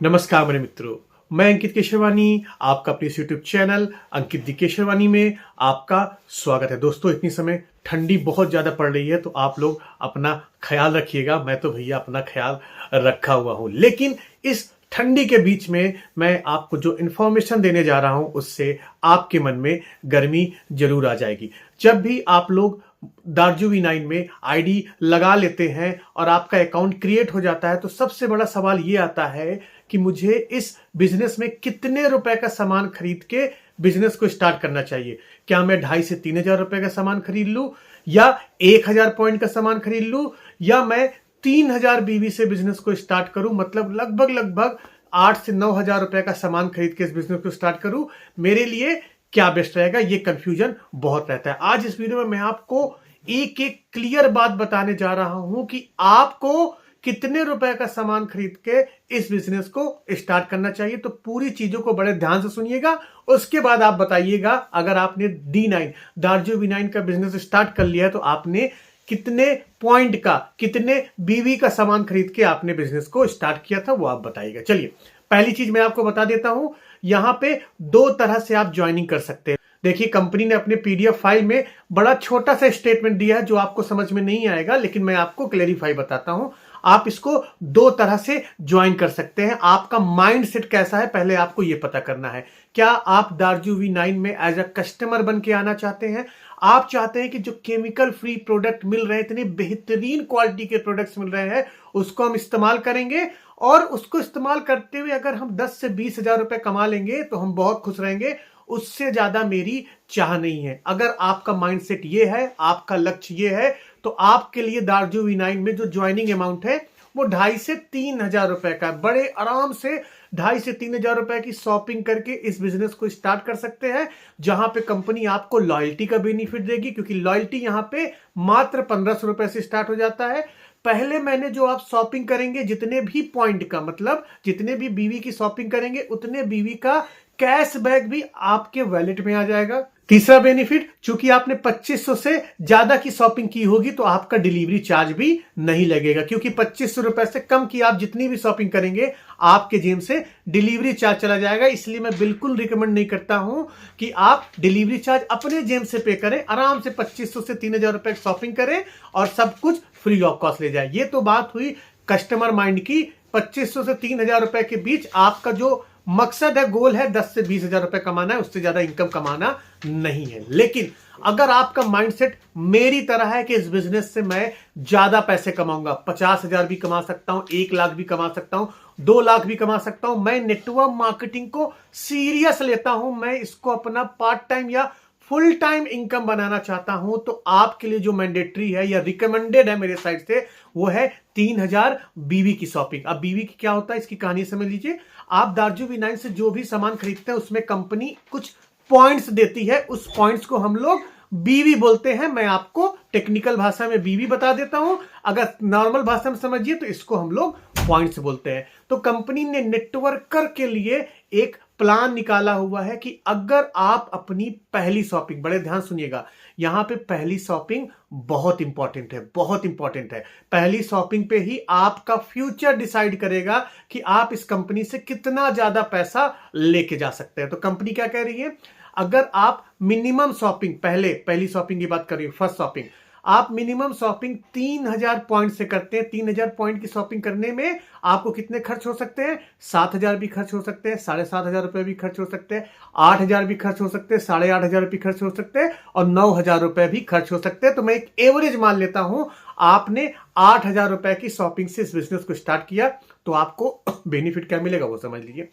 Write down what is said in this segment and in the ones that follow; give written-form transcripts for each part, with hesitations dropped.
नमस्कार मेरे मित्रों, मैं अंकित केशरवानी आपका अपने यूट्यूब चैनल अंकित दी केशरवानी में आपका स्वागत है। दोस्तों, इतनी समय ठंडी बहुत ज़्यादा पड़ रही है तो आप लोग अपना ख्याल रखिएगा। मैं तो भैया अपना ख्याल रखा हुआ हूँ, लेकिन इस ठंडी के बीच में मैं आपको जो इन्फॉर्मेशन देने जा रहा हूँ उससे आपके मन में गर्मी जरूर आ जाएगी। जब भी आप लोग दार्जू V9 में आईडी लगा लेते हैं और आपका अकाउंट क्रिएट हो जाता है तो सबसे बड़ा सवाल ये आता है कि मुझे इस बिजनेस में कितने रुपए का सामान खरीद के बिजनेस को स्टार्ट करना चाहिए। क्या मैं 2,500 से 3,000 रुपए का सामान खरीद लूं, या 1,000 पॉइंट का सामान खरीद लूं, या मैं 3,000 बीवी से बिजनेस को स्टार्ट करूं। मतलब लगभग 8,000 से 9,000 रुपए का सामान खरीद के इस बिजनेस को स्टार्ट करूं। मेरे लिए क्या बेस्ट रहेगा, ये कंफ्यूजन बहुत रहता है। आज इस वीडियो में मैं आपको एक एक क्लियर बात बताने जा रहा हूं कि आपको कितने रुपए का सामान खरीद के इस बिजनेस को स्टार्ट करना चाहिए। तो पूरी चीजों को बड़े ध्यान से सुनिएगा, उसके बाद आप बताइएगा अगर आपने D9 दार्जू V9 का बिजनेस स्टार्ट कर लिया है तो आपने कितने पॉइंट का, कितने बीवी का सामान खरीद के आपने बिजनेस को स्टार्ट किया था, वो आप बताइएगा। चलिए, पहली चीज मैं आपको बता देता हूं। यहां पे दो तरह से आप ज्वाइनिंग कर सकते हैं। देखिए, कंपनी ने अपने PDF फाइल में बड़ा छोटा सा स्टेटमेंट दिया है जो आपको समझ में नहीं आएगा, लेकिन मैं आपको क्लेरिफाई बताता हूं। आप इसको दो तरह से ज्वाइन कर सकते हैं। आपका माइंडसेट कैसा है पहले आपको यह पता करना है। क्या आप दार्जू V9 में एज अ कस्टमर बन के आना चाहते हैं? आप चाहते हैं कि जो केमिकल फ्री प्रोडक्ट मिल रहे हैं, इतने बेहतरीन क्वालिटी के प्रोडक्ट्स मिल रहे हैं, उसको हम इस्तेमाल करेंगे और उसको इस्तेमाल करते हुए अगर हम 10 से 20 हजार रुपए कमा लेंगे तो हम बहुत खुश रहेंगे। उससे ज्यादा मेरी चाह नहीं है। अगर आपका माइंडसेट ये है, आपका लक्ष्य ये है, तो आपके लिए दार्जू V9 में जो ज्वाइनिंग अमाउंट है वो 2,500 से 3,000 रुपए का। बड़े आराम से 2,500 से 3,000 रुपए की शॉपिंग करके इस बिजनेस को स्टार्ट कर सकते हैं, जहां पे कंपनी आपको लॉयल्टी का बेनिफिट देगी, क्योंकि लॉयल्टी यहां पे मात्र 1,500 रुपए से स्टार्ट हो जाता है। पहले महीने जो आप शॉपिंग करेंगे, जितने भी पॉइंट का, मतलब जितने भी बीवी की शॉपिंग करेंगे उतने बीवी का कैशबैक भी आपके वॉलेट में आ जाएगा। तीसरा बेनिफिट, चूंकि आपने 2,500 से ज्यादा की शॉपिंग की होगी तो आपका डिलीवरी चार्ज भी नहीं लगेगा, क्योंकि 2,500 रुपए से कम की आप जितनी भी शॉपिंग करेंगे आपके जेब से डिलीवरी चार्ज चला जाएगा। इसलिए मैं बिल्कुल रिकमेंड नहीं करता हूं कि आप डिलीवरी चार्ज अपने जेब से पे करें। आराम से 2,500 से 3,000 रुपए की शॉपिंग करें और सब कुछ फ्री ऑफ कॉस्ट ले जाए। ये तो बात हुई कस्टमर माइंड की। 2,500 से 3,000 रुपए के बीच आपका जो मकसद है, गोल है, 10 से 20 हजार रुपए कमाना है, उससे ज्यादा इनकम कमाना नहीं है। लेकिन अगर आपका माइंडसेट मेरी तरह है कि इस बिजनेस से मैं ज्यादा पैसे कमाऊंगा, 50,000 भी कमा सकता हूं, 1 लाख भी कमा सकता हूं, 2 लाख भी कमा सकता हूं, मैं नेटवर्क मार्केटिंग को सीरियस लेता हूं, मैं इसको अपना पार्ट टाइम या फुल टाइम इनकम बनाना चाहता हूं, तो आपके लिए जो मैंडेटरी है या रिकमेंडेड है मेरे साइड से, वो है 3,000 बीवी की शॉपिंग। अब बीवी की क्या होता है, इसकी कहानी समझ लीजिए। आप दार्जू V9 से जो भी सामान खरीदते हैं उसमें कंपनी कुछ पॉइंट्स देती है, उस पॉइंट्स को हम लोग बीवी बोलते हैं। मैं आपको टेक्निकल भाषा में बीवी बता देता हूं, अगर नॉर्मल भाषा में समझिए तो इसको हम लोग पॉइंट्स बोलते हैं। तो कंपनी ने नेटवर्कर के लिए एक प्लान निकाला हुआ है कि अगर आप अपनी पहली शॉपिंग, बड़े ध्यान सुनिएगा, यहां पे पहली शॉपिंग बहुत इंपॉर्टेंट है, बहुत इंपॉर्टेंट है। पहली शॉपिंग पे ही आपका फ्यूचर डिसाइड करेगा कि आप इस कंपनी से कितना ज्यादा पैसा लेके जा सकते हैं। तो कंपनी क्या कह रही है, अगर आप मिनिमम शॉपिंग, पहली शॉपिंग की बात कर रही हूं, फर्स्ट शॉपिंग, आप मिनिमम शॉपिंग 3,000 पॉइंट से करते हैं। 3,000 पॉइंट की शॉपिंग करने में आपको कितने खर्च हो सकते हैं? 7,000 भी खर्च हो सकते हैं, 7,500 रुपए भी खर्च हो सकते हैं, 8,000 भी खर्च हो सकते हैं, 8,500 भी खर्च हो सकते हैं, और 9,000 रुपए भी खर्च हो सकते हैं। तो मैं एक एवरेज मान लेता हूं, आपने 8,000 रुपए की शॉपिंग से इस बिजनेस को स्टार्ट किया, तो आपको बेनिफिट क्या मिलेगा वो समझ लीजिए।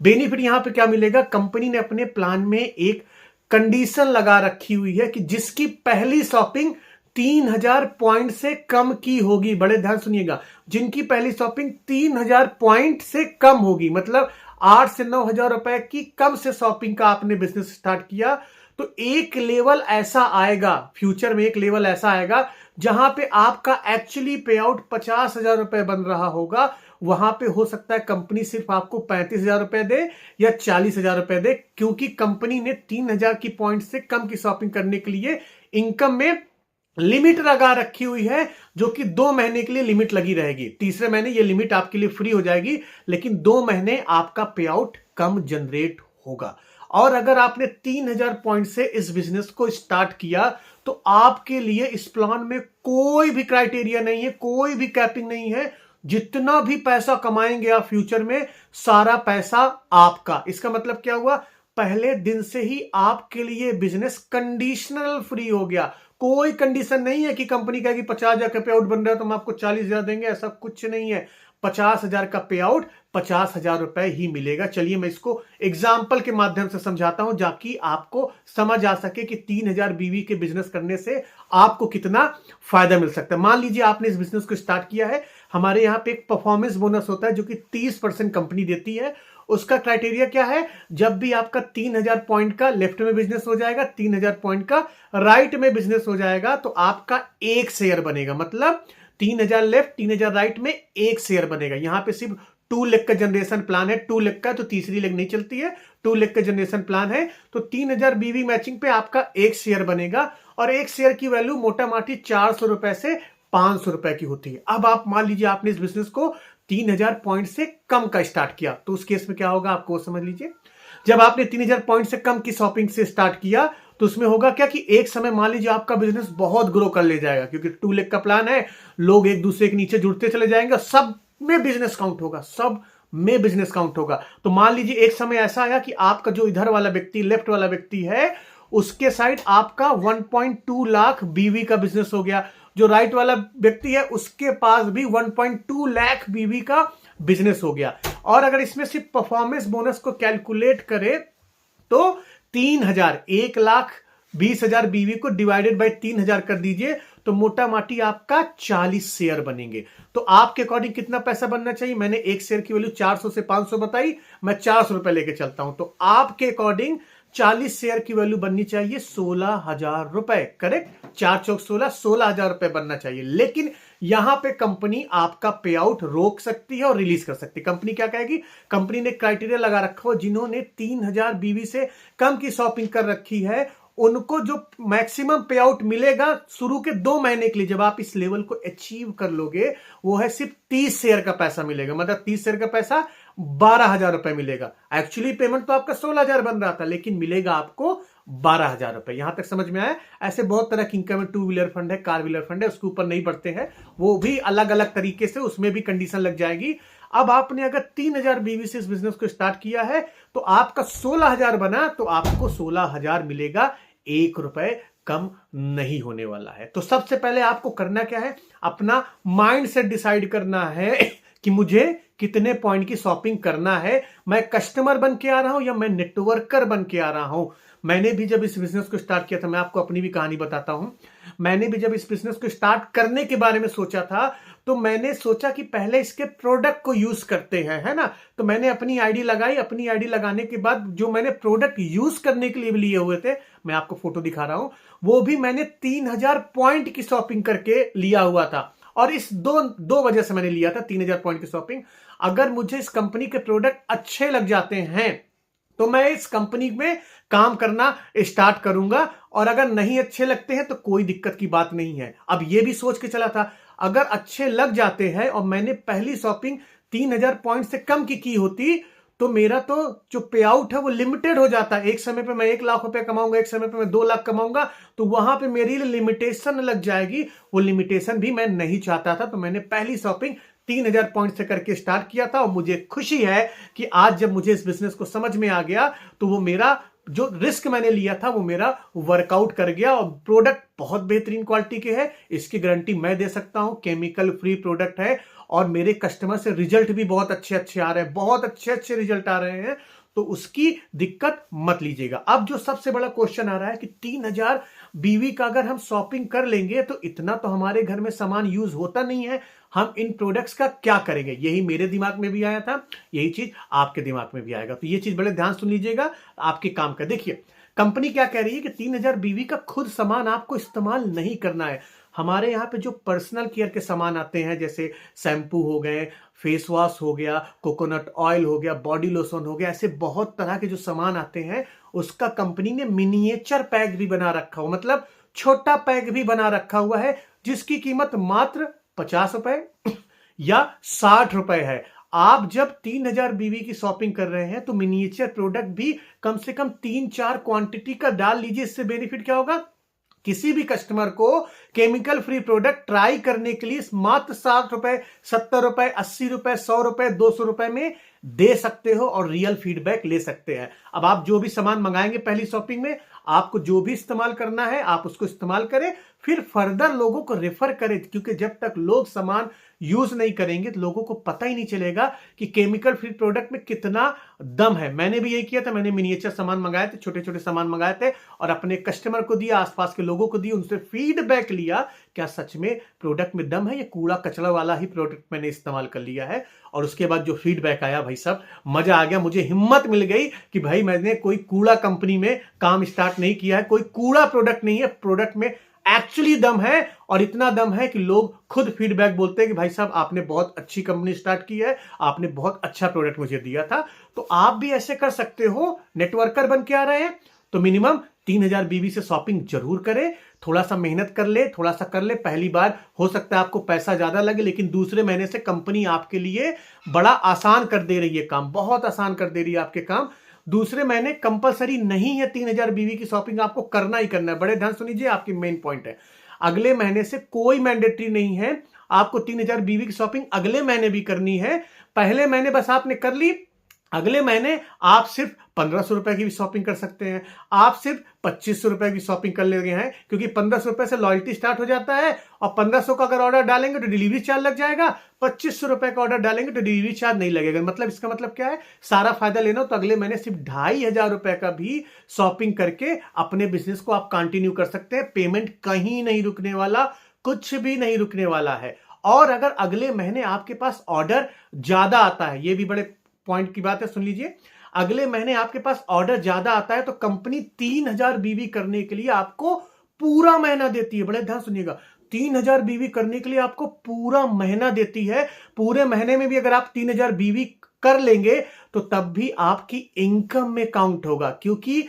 बेनिफिट यहां पे क्या मिलेगा, कंपनी ने अपने प्लान में एक कंडीशन लगा रखी हुई है कि जिसकी पहली शॉपिंग 3,000 पॉइंट से कम की होगी, बड़े ध्यान सुनिएगा, जिनकी पहली शॉपिंग 3,000 पॉइंट से कम होगी, मतलब 8 से 9,000 रुपए की कम से शॉपिंग का आपने बिजनेस स्टार्ट किया, तो एक लेवल ऐसा आएगा, फ्यूचर में एक लेवल ऐसा आएगा जहां पे आपका एक्चुअली पे आउट 50,000 रुपए बन रहा होगा। वहां पे हो सकता है कंपनी सिर्फ आपको 35,000 रुपए दे या 40,000 रुपए दे, क्योंकि कंपनी ने 3,000 की पॉइंट से कम की शॉपिंग करने के लिए इनकम में लिमिट लगा रखी हुई है, जो कि 2 महीने के लिए लिमिट लगी रहेगी। तीसरे महीने ये लिमिट आपके लिए फ्री हो जाएगी, लेकिन 2 महीने आपका पे आउट कम जनरेट होगा। और अगर आपने 3000 पॉइंट से इस बिजनेस को स्टार्ट किया तो आपके लिए इस प्लान में कोई भी क्राइटेरिया नहीं है, कोई भी कैपिंग नहीं है। जितना भी पैसा कमाएंगे आप फ्यूचर में, सारा पैसा आपका। इसका मतलब क्या हुआ? पहले दिन से ही आपके लिए बिजनेस कंडीशनल फ्री हो गया। कोई कंडीशन नहीं है कि कंपनी कहेगी 50,000 का पे आउट बन रहा है तो हम आपको 40,000 देंगे, ऐसा कुछ नहीं है। 50,000 का पे आउट 50,000 रुपए ही मिलेगा। चलिए मैं इसको एग्जाम्पल के माध्यम से समझाता हूं, जाकि आपको समझ आ सके कि 3000 बीवी के बिजनेस करने से आपको कितना फायदा मिल सकता है। मान लीजिए आपने इस बिजनेस को स्टार्ट किया है, हमारे यहां पे एक परफॉर्मेंस बोनस होता है जो कि 30% कंपनी देती है। उसका क्राइटेरिया क्या है? जब भी आपका 3000 पॉइंट का लेफ्ट में बिजनेस हो जाएगा, 3000 पॉइंट का राइट में बिजनेस हो जाएगा, तो आपका एक शेयर बनेगा। मतलब 3000 लेफ्ट 3000 राइट में एक शेयर बनेगा। यहां पे सिर्फ 2 लेग का जनरेशन प्लान है। 2 लेग का तो तीसरी लेग नहीं चलती है, 2 लेग का जनरेशन प्लान है। तो 3000 बीवी मैचिंग पे आपका एक शेयर बनेगा, और एक शेयर की वैल्यू मोटा माटी 400 रुपए से 500 रुपए की होती है। अब आप मान लीजिए आपने इस बिजनेस को 3000 पॉइंट से कम का स्टार्ट किया, तो उस केस में क्या होगा आपको समझ लीजिए। जब आपने 3000 पॉइंट से कम की शॉपिंग से स्टार्ट किया तो उसमें होगा क्या कि एक समय मान लीजिए आपका बिजनेस बहुत ग्रो कर ले जाएगा, क्योंकि 2 लेग का प्लान है, लोग एक दूसरे के नीचे जुड़ते चले जाएंगे, सब में बिजनेस काउंट होगा, सब में बिजनेस काउंट होगा। तो मान लीजिए एक समय ऐसा आया कि आपका जो इधर वाला व्यक्ति, लेफ्ट वाला व्यक्ति है, उसके साइड आपका 1.2 लाख बीवी का बिजनेस हो गया। जो राइट वाला व्यक्ति है उसके पास भी 1.2 लाख बीवी का बिजनेस हो गया। और अगर इसमें सिर्फ परफॉर्मेंस बोनस को कैलकुलेट करें तो 3000, 1,20,000 बीवी को डिवाइडेड बाय 3000 कर दीजिए, तो मोटा माटी आपका 40 शेयर बनेंगे। तो आपके अकॉर्डिंग कितना पैसा बनना चाहिए? मैंने एक शेयर की वैल्यू 400 से 500 बताई, मैं 400 रुपए लेके चलता हूं, तो आपके अकॉर्डिंग 40 शेयर की वैल्यू बननी चाहिए 16,000 रुपए। करेक्ट? 4 चौक 16, 16,000 रुपए बनना चाहिए। लेकिन यहां पे कंपनी आपका पे आउट रोक सकती है और रिलीज कर सकती है। कंपनी क्या कहेगी? कंपनी ने क्राइटेरिया लगा रखा हो, जिन्होंने 3000 बीवी से कम की शॉपिंग कर रखी है, उनको जो मैक्सिमम पे आउट मिलेगा शुरू के 2 महीने के लिए, जब आप इस लेवल को अचीव कर लोगे, वो है सिर्फ 30 शेयर का पैसा मिलेगा। मतलब 30 शेयर का पैसा 12,000 रुपए मिलेगा। एक्चुअली पेमेंट तो आपका 16,000 बन रहा था, लेकिन मिलेगा आपको 12,000 रुपए। यहां तक समझ में आया? ऐसे बहुत तरह की इनकम है, 2 व्हीलर फंड है, कार व्हीलर फंड है, उसके ऊपर नहीं पड़ते हैं, वो भी अलग अलग तरीके से, उसमें भी कंडीशन लग जाएगी। अब आपने अगर 3000 बीवी से इस बिजनेस को स्टार्ट किया है तो आपका 16,000 बना, तो आपको 16,000 मिलेगा, 1 रुपए कम नहीं होने वाला है। तो सबसे पहले आपको करना क्या है? अपना माइंड सेट डिसाइड करना है कि मुझे कितने पॉइंट की शॉपिंग करना है। मैं कस्टमर बन के आ रहा हूं या मैं नेटवर्कर बन के आ रहा हूं। मैंने भी जब इस बिजनेस को स्टार्ट किया था, मैं आपको अपनी भी कहानी बताता हूं, मैंने भी जब इस बिजनेस को स्टार्ट करने के बारे में सोचा था तो मैंने सोचा कि पहले इसके प्रोडक्ट को यूज करते हैं, है ना। तो मैंने अपनी आईडी लगाई। अपनी आईडी लगाने के बाद जो मैंने प्रोडक्ट यूज करने के लिए लिए हुए थे, मैं आपको फोटो दिखा रहा हूं, वो भी मैंने 3000 पॉइंट की शॉपिंग करके लिया हुआ था। और इस दो वजह से मैंने लिया था 3000 पॉइंट की शॉपिंग। अगर मुझे इस कंपनी के प्रोडक्ट अच्छे लग जाते हैं तो मैं इस कंपनी में काम करना स्टार्ट करूंगा, और अगर नहीं अच्छे लगते हैं तो कोई दिक्कत की बात नहीं है। अब यह भी सोच के चला था, अगर अच्छे लग जाते हैं और मैंने पहली शॉपिंग 3000 पॉइंट से कम की होती तो मेरा तो जो पे आउट है वो लिमिटेड हो जाता है। एक समय पे मैं 1 लाख रुपए कमाऊंगा, एक समय पे मैं 2 लाख कमाऊंगा, तो वहां पे मेरी लिमिटेशन लग जाएगी। वो लिमिटेशन भी मैं नहीं चाहता था, तो मैंने पहली शॉपिंग 3000 पॉइंट से करके स्टार्ट किया था। और मुझे खुशी है कि आज जब मुझे इस बिजनेस को समझ में आ गया तो वो मेरा जो रिस्क मैंने लिया था वो मेरा वर्कआउट कर गया। और प्रोडक्ट बहुत बेहतरीन क्वालिटी के है, इसकी गारंटी मैं दे सकता हूं। केमिकल फ्री प्रोडक्ट है और मेरे कस्टमर से रिजल्ट भी बहुत अच्छे अच्छे आ रहे हैं, बहुत अच्छे अच्छे रिजल्ट आ रहे हैं, तो उसकी दिक्कत मत लीजिएगा। अब जो सबसे बड़ा क्वेश्चन आ रहा है कि 3000 बीवी का अगर हम शॉपिंग कर लेंगे तो इतना तो हमारे घर में सामान यूज होता नहीं है, हम इन प्रोडक्ट्स का क्या करेंगे? यही मेरे दिमाग में भी आया था, यही चीज आपके दिमाग में भी आएगा। तो ये चीज बड़े ध्यान सुन लीजिएगा, आपके काम का। देखिए कंपनी क्या कह रही है कि 3000 बीवी का खुद सामान आपको इस्तेमाल नहीं करना है। हमारे यहाँ पे जो पर्सनल केयर के सामान आते हैं, जैसे शैम्पू हो गए, फेस वॉश हो गया, कोकोनट ऑयल हो गया, बॉडी लोशन हो गया, ऐसे बहुत तरह के जो सामान आते हैं उसका कंपनी ने मिनिएचर पैक भी बना रखा हो। मतलब छोटा पैक भी बना रखा हुआ है जिसकी कीमत मात्र 50 रुपए या 60 रुपए है। आप जब 3000 बीवी की शॉपिंग कर रहे हैं तो मिनिएचर प्रोडक्ट भी कम से कम 3-4 क्वांटिटी का डाल लीजिए। इससे बेनिफिट क्या होगा, किसी भी कस्टमर को केमिकल फ्री प्रोडक्ट ट्राई करने के लिए मात्र 60 रुपए, 70 रुपए, 80 रुपए, 100 रुपए, 200 रुपए में दे सकते हो और रियल फीडबैक ले सकते हैं। अब आप जो भी सामान मंगाएंगे पहली शॉपिंग में, आपको जो भी इस्तेमाल करना है आप उसको इस्तेमाल करें, फिर फर्दर लोगों को रेफर करें, क्योंकि जब तक लोग सामान यूज नहीं करेंगे तो लोगों को पता ही नहीं चलेगा कि केमिकल फ्री प्रोडक्ट में कितना दम है। मैंने भी यही किया था, मैंने मिनिएचर सामान मंगाए थे, छोटे छोटे सामान मंगाए थे और अपने कस्टमर को दिया, आसपास के लोगों को दिया, उनसे फीडबैक लिया क्या सच में प्रोडक्ट में दम है, ये कूड़ा कचरा वाला ही प्रोडक्ट मैंने इस्तेमाल कर लिया है। और उसके बाद जो फीडबैक आया भाई साहब मजा आ गया, मुझे हिम्मत मिल गई कि भाई मैंने कोई कूड़ा कंपनी में काम स्टार्ट नहीं किया है, कोई कूड़ा प्रोडक्ट नहीं है, प्रोडक्ट में एक्चुअली दम है। और इतना दम है कि लोग खुद फीडबैक बोलते हैं कि भाई साहब आपने बहुत अच्छी कंपनी स्टार्ट की है, आपने बहुत अच्छा प्रोडक्ट मुझे दिया था। तो आप भी ऐसे कर सकते हो। नेटवर्कर बन के आ रहे हैं तो मिनिमम 3000 बीबी से शॉपिंग जरूर करें। थोड़ा सा मेहनत कर ले, थोड़ा सा कर ले, पहली बार हो सकता है आपको पैसा ज्यादा लगे, लेकिन दूसरे महीने से कंपनी आपके लिए बड़ा आसान कर दे रही है काम, बहुत आसान कर दे रही है आपके काम। दूसरे महीने कंपलसरी नहीं है 3000 बीवी की शॉपिंग आपको करना ही करना है। बड़े ध्यान सुनिए, आपकी मेन पॉइंट है, अगले महीने से कोई मैंडेटरी नहीं है आपको 3000 बीवी की शॉपिंग अगले महीने भी करनी है। पहले महीने बस आपने कर ली, अगले महीने आप सिर्फ 1500 रुपए की भी शॉपिंग कर सकते हैं, आप सिर्फ 2500 रुपए की शॉपिंग कर ले गए हैं, क्योंकि 1500 रुपए से लॉयल्टी स्टार्ट हो जाता है। और 1500 का अगर ऑर्डर डालेंगे तो डिलीवरी चार्ज लग जाएगा, 2500 रुपए का ऑर्डर डालेंगे तो डिलीवरी चार्ज नहीं लगेगा। मतलब इसका मतलब क्या है, सारा फायदा लेना हो तो अगले महीने सिर्फ 2500 रुपए का भी शॉपिंग करके अपने बिजनेस को आप कंटिन्यू कर सकते हैं। पेमेंट कहीं नहीं रुकने वाला, कुछ भी नहीं रुकने वाला है। और अगर अगले महीने आपके पास ऑर्डर ज्यादा आता है, यह भी बड़े पॉइंट की बात है, सुन लीजिए, अगले महीने आपके पास ऑर्डर ज्यादा आता है तो कंपनी 3000 बीवी करने के लिए आपको पूरा महीना देती है। बड़े ध्यान सुनिएगा, 3000 बीवी करने के लिए आपको पूरा महीना देती है। पूरे महीने में भी अगर आप 3000 बीवी कर लेंगे तो तब भी आपकी इनकम में काउंट होगा, क्योंकि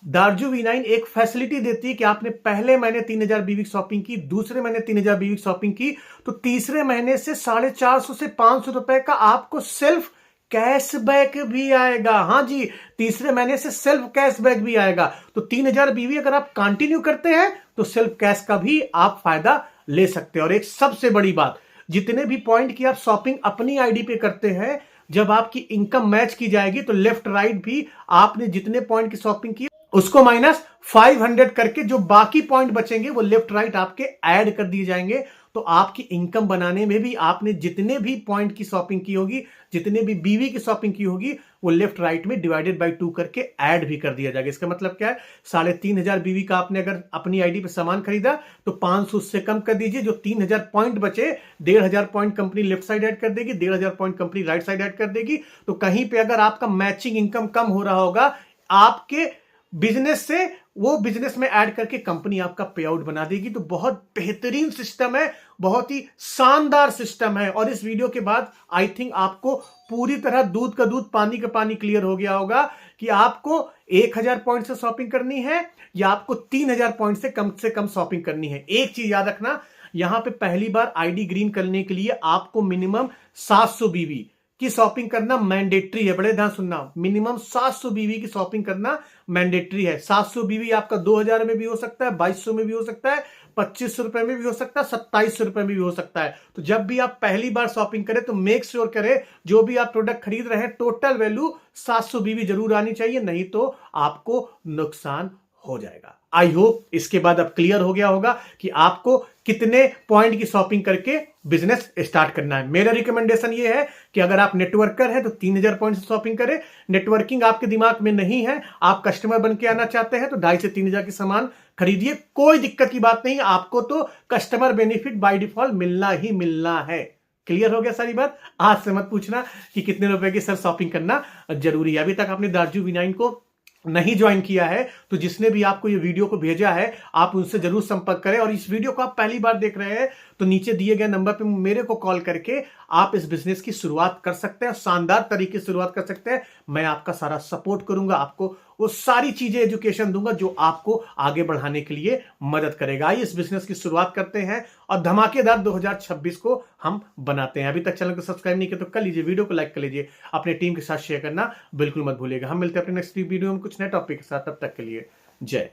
दार्जू V9 एक फैसिलिटी देती है कि आपने पहले महीने 3000 बीवी शॉपिंग की, दूसरे महीने 3000 बीवी शॉपिंग की, तो तीसरे महीने से 450 से 500 रुपए का आपको सेल्फ कैशबैक भी आएगा। हां जी, तीसरे महीने से सेल्फ कैशबैक भी आएगा। तो 3000 बीवी अगर आप कंटिन्यू करते हैं तो सेल्फ कैश का भी आप फायदा ले सकते हैं। और एक सबसे बड़ी बात, जितने भी पॉइंट की आप शॉपिंग अपनी आईडी पे करते हैं, जब आपकी इनकम मैच की जाएगी तो लेफ्ट राइट भी आपने जितने पॉइंट की शॉपिंग की उसको -500 करके जो बाकी पॉइंट बचेंगे वो लेफ्ट राइट आपके ऐड कर दिए जाएंगे। तो आपकी इनकम बनाने में भी आपने जितने भी पॉइंट की शॉपिंग की होगी, जितने भी बीवी की शॉपिंग की होगी, वो लेफ्ट राइट में डिवाइडेड बाय 2 करके ऐड भी कर दिया जाएगा। इसका मतलब क्या है, 3500 बीवी का आपने अगर अपनी आईडी पे सामान खरीदा तो 500 उससे कम कर दीजिए, जो 3000 पॉइंट बचे 1500 point company left side add कर देगी, 1500 point company right side add कर देगी। तो कहीं पे अगर आपका मैचिंग इनकम कम हो रहा होगा आपके बिजनेस से, वो बिजनेस में ऐड करके कंपनी आपका पे आउट बना देगी। तो बहुत बेहतरीन सिस्टम है, बहुत ही शानदार सिस्टम है। और इस वीडियो के बाद आई थिंक आपको पूरी तरह दूध का दूध पानी का पानी क्लियर हो गया होगा कि आपको 1000 पॉइंट से शॉपिंग करनी है या आपको 3000 पॉइंट से कम शॉपिंग करनी है। एक चीज याद रखना, यहां पे पहली बार आईडी ग्रीन करने के लिए आपको मिनिमम 700 बीवी की शॉपिंग करना मैंडेटरी है। बड़े ध्यान सुनना, मिनिमम 700 बीवी की शॉपिंग करना मैंडेटरी है। 700 बीवी आपका 2000 में भी हो सकता है, 2200 में भी हो सकता है, 2500 रुपए में भी हो सकता है, 2700 रुपए में भी हो सकता है। तो जब भी आप पहली बार शॉपिंग करें तो मेक श्योर करें जो भी आप प्रोडक्ट खरीद रहे हैं टोटल वैल्यू 700 बीवी जरूर आनी चाहिए, नहीं तो आपको नुकसान हो जाएगा। आई होप इसके बाद अब क्लियर हो गया होगा कि आपको कितने पॉइंट की शॉपिंग करके बिजनेस स्टार्ट करना है। मेरा रिकमेंडेशन ये है कि अगर आप नेटवर्कर हैं तो 3000 पॉइंट से शॉपिंग करें। नेटवर्किंग आपके दिमाग में नहीं है, आप कस्टमर बन के आना चाहते हैं तो 2500 से 3000 के सामान खरीदिए, कोई दिक्कत की बात नहीं। आपको तो कस्टमर बेनिफिट बाय डिफॉल्ट मिलना ही मिलना है। क्लियर हो गया सारी बात। आज से मत पूछना कि कितने रुपए की सर शॉपिंग करना जरूरी है। अभी तक आपने दार्जू V9 को नहीं ज्वाइन किया है तो जिसने भी आपको ये वीडियो को भेजा है आप उनसे जरूर संपर्क करें। और इस वीडियो को आप पहली बार देख रहे हैं तो नीचे दिए गए नंबर पे मेरे को कॉल करके आप इस बिजनेस की शुरुआत कर सकते हैं, शानदार तरीके से शुरुआत कर सकते हैं। मैं आपका सारा सपोर्ट करूंगा, आपको वो सारी चीजें एजुकेशन दूंगा जो आपको आगे बढ़ाने के लिए मदद करेगा। आइए इस बिजनेस की शुरुआत करते हैं और धमाकेदार 2026 को हम बनाते हैं। अभी तक चैनल को सब्सक्राइब नहीं किया तो कर लीजिए, वीडियो को लाइक कर लीजिए, अपने टीम के साथ शेयर करना बिल्कुल मत भूलिएगा। हम मिलते हैं अपने नेक्स्ट वीडियो में कुछ नए टॉपिक के साथ, तब तक के लिए जय।